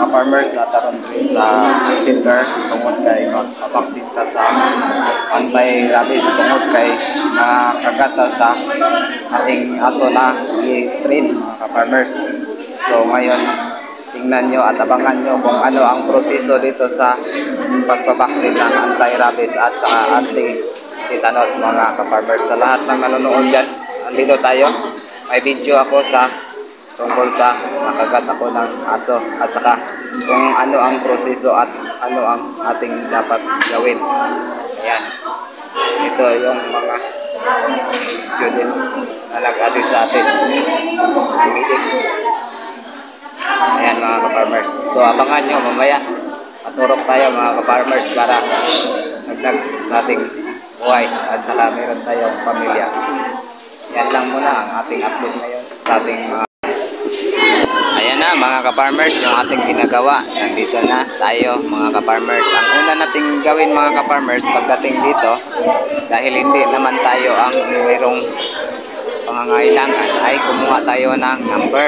Farmers na taron diri sa center tungod kay magpabaksinta sa anti-rabies tungod kay nakagata sa ating aso na i-train mga ka-farmers. So ngayon tingnan nyo at abangan nyo kung ano ang proseso dito sa pagpabaksin ng anti-rabies at sa anti-tetanus mga ka-farmers. Sa lahat ng nanonood dyan, andito tayo. May video ako sa tungkol sa nakagat ako ng aso at saka kung ano ang proseso at ano ang ating dapat gawin. Ayan. Ito yung mga student na nag-assist sa atin. Meeting. Ayan mga ka-farmers. So abangan nyo mamaya. Paturok tayo mga ka-farmers para nagdag sa ating buhay at saka meron tayong pamilya. Yan lang muna ang ating upload ngayon sa ating mga ayan na mga ka-farmers, yung ating ginagawa. Nandito na tayo mga ka-farmers. Ang una nating gawin mga ka-farmers pagdating dito, dahil hindi naman tayo ang mayroong pangangailangan, ay kumuha tayo ng number.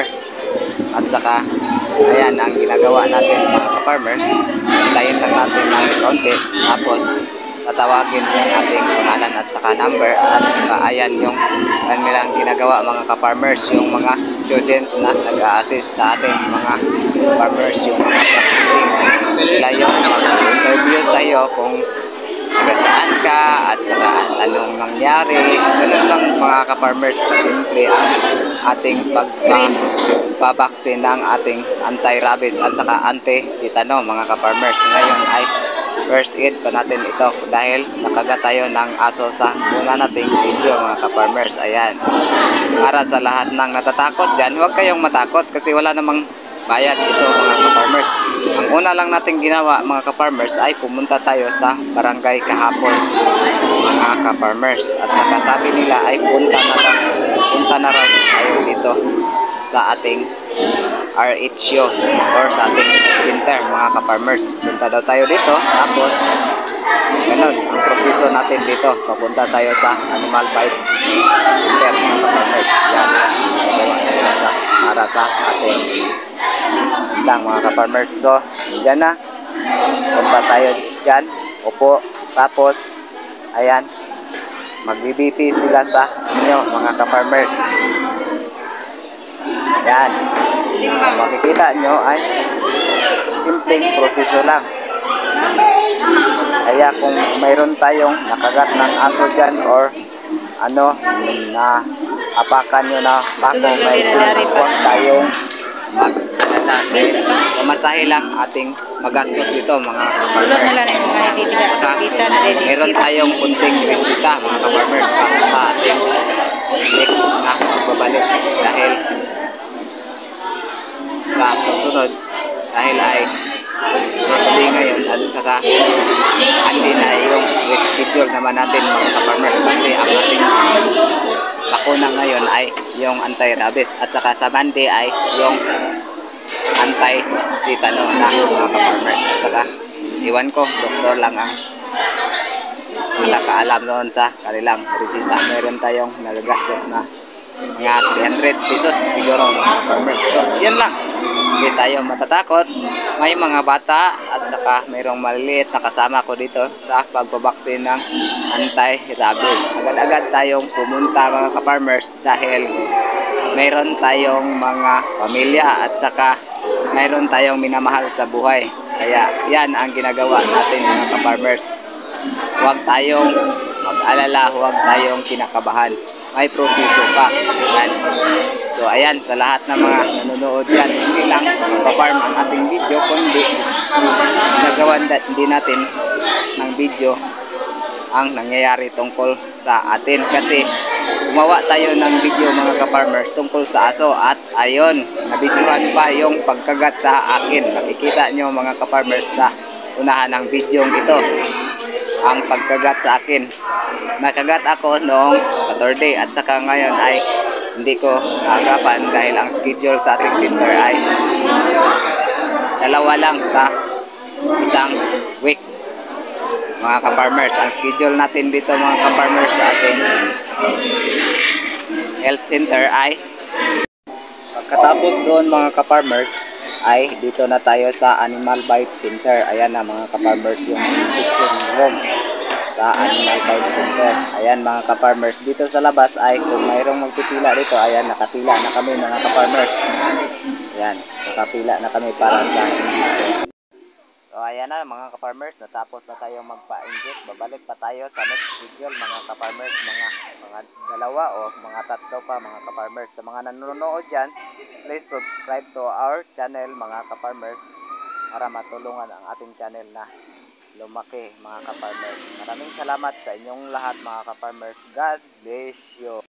At saka, ayan ang ginagawa natin mga ka-farmers. Hintayin lang natin ng konti. Tapos, tatawagin yung ating pangalan at saka number. At saka, ayan yung kanilang ginagawa mga ka-farmers, yung mga student na nag-a-assist sa ating mga farmers, yung mga practicing. Sila yung mag-interview sa'yo kung taga saan ka at saka anong nangyari. Ganun lang mga ka-farmers, simple ang ating pagpabaksin ng ating anti-rabies at saka anti-tetano mga ka-farmers. Ngayon ay first aid pa natin ito dahil nakagat tayo ng aso sa una nating video mga ka-farmers. Ayan, para sa lahat ng natatakot dyan, huwag kayong matakot kasi wala namang bayad ito mga ka-farmers. Ang una lang nating ginawa mga ka-farmers ay pumunta tayo sa barangay kahapon mga ka-farmers. At saka sabi nila ay punta na raw tayo dito sa ating RHO or sa ating center mga ka-farmers. Punta daw tayo dito, tapos ganun ang proseso natin dito. Papunta tayo sa animal bite center mga ka-farmers. Yan, para sa ating lang mga ka-farmers. So dyan na, punta tayo dyan, upo, tapos ayan, mag-BBP sila sa inyo mga ka-farmers. Yan, makikita nyo ay simpleng proseso lang. Kaya kung mayroon tayong nakagat ng aso dyan or ano na apakan nyo na bako, may huwag tayong mag-alala. Masahe lang ating magastos dito mga ka-farmers. Saka mayroon tayong kunting resita mga ka-farmers para sa ating next na pagbabalik dahil sa susunod, dahil ay first day ngayon at saka hindi na yung reschedule naman natin mga ka-farmers kasi ang ating bakuna ngayon ay yung anti-rabies at saka sa Monday ay yung anti-tetano na mga ka-farmers. At saka iwan ko, doktor lang ang nakakaalam doon sa kanilang resita. Meron tayong nagagastos na mga 300 pesos siguro mga farmers. So yan lang, hindi tayo matatakot. May mga bata at saka mayroong maliliit na kasama ko dito sa pagbabaksin ng anti-rabies. Agad-agad tayong pumunta mga ka-farmers dahil mayroon tayong mga pamilya at saka mayroon tayong minamahal sa buhay. Kaya yan ang ginagawa natin mga ka-farmers. Huwag tayong mag-alala, huwag tayong kinakabahan. May proseso pa. Yan. So ayan, sa lahat ng mga nanonood dyan, hindi lang magpa-farm ang ating video, kundi nagawan din natin ng video ang nangyayari tungkol sa atin. Kasi gumawa tayo ng video mga ka-farmers tungkol sa aso at ayon, nabidyohan pa yung pagkagat sa akin. Makikita nyo mga ka-farmers sa unahan ng video ito ang pagkagat sa akin. Nakagat ako noong Saturday at saka ngayon ay hindi ko naagapan dahil ang schedule sa ating center ay 2 dalawa lang sa isang week. Mga ka-farmers, ang schedule natin dito mga ka-farmers sa ating health center ay pagkatapos doon mga ka-farmers ay dito na tayo sa animal bite center. Ayan na mga ka-farmers yung injection room sa animal bite center. Ayan mga ka-farmers, dito sa labas ay kung mayroong magpipila dito, ayan nakapila na kami mga ka-farmers. Ayan, nakapila na kami para sa injection. So ayan na mga ka-farmers, natapos na tayo magpa-inject. Babalik pa tayo sa next schedule mga ka-farmers, mga dalawa o mga tatlo pa mga ka-farmers. Sa mga nanonood dyan, please subscribe to our channel mga ka-farmers para matulungan ang ating channel na lumaki mga ka-farmers. Maraming salamat sa inyong lahat mga ka-farmers. God bless you.